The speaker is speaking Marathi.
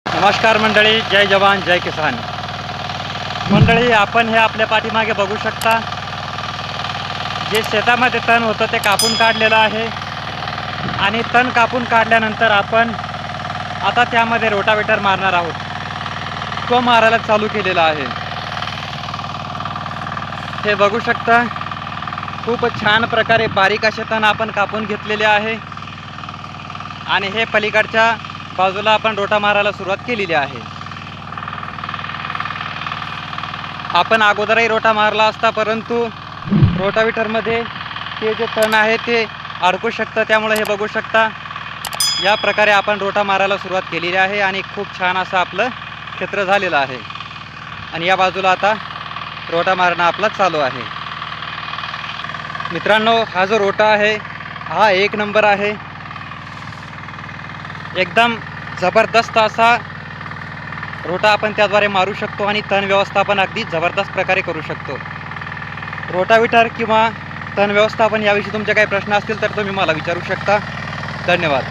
नमस्कार मंडळी, जय जवान जय किसान. मंडळी, आपण हे आपल्या पाठीमागे बघू शकता. जे शेतामध्ये तण होतं ते कापून काढलेलं आहे आणि तण कापून काढल्यानंतर आपण आता त्यामध्ये रोटावेटर मारणार आहोत. तो मारायला चालू केलेला आहे. हे बघू शकता, खूप छान प्रकारे बारीक असे तण आपण कापून घेतलेले आहे आणि हे पलीकडच्या बाजूला आपण रोटा मारायला सुरुवात केलेली आहे. आपण अगोदरही रोटा मारला असता, परंतु रोटावेटरमध्ये हे जे तण आहे ते अडकू शकतं. त्यामुळे हे बघू शकता, या प्रकारे आपण रोटा मारायला सुरुवात केलेली आहे आणि खूप छान असं आपलं क्षेत्र झालेलं आहे. आणि या बाजूला आता रोटा मारणं आपला चालू आहे. मित्रांनो, हा जो रोटा आहे हा एक नंबर आहे. एकदम जबरदस्त असा रोटा आपण त्याद्वारे मारू शकतो आणि तण व्यवस्थापन अगदी जबरदस्त प्रकारे करू शकतो. रोटावेटर किंवा तण व्यवस्थापन याविषयी तुमचे काही प्रश्न असतील तर तुम्ही मला विचारू शकता. धन्यवाद.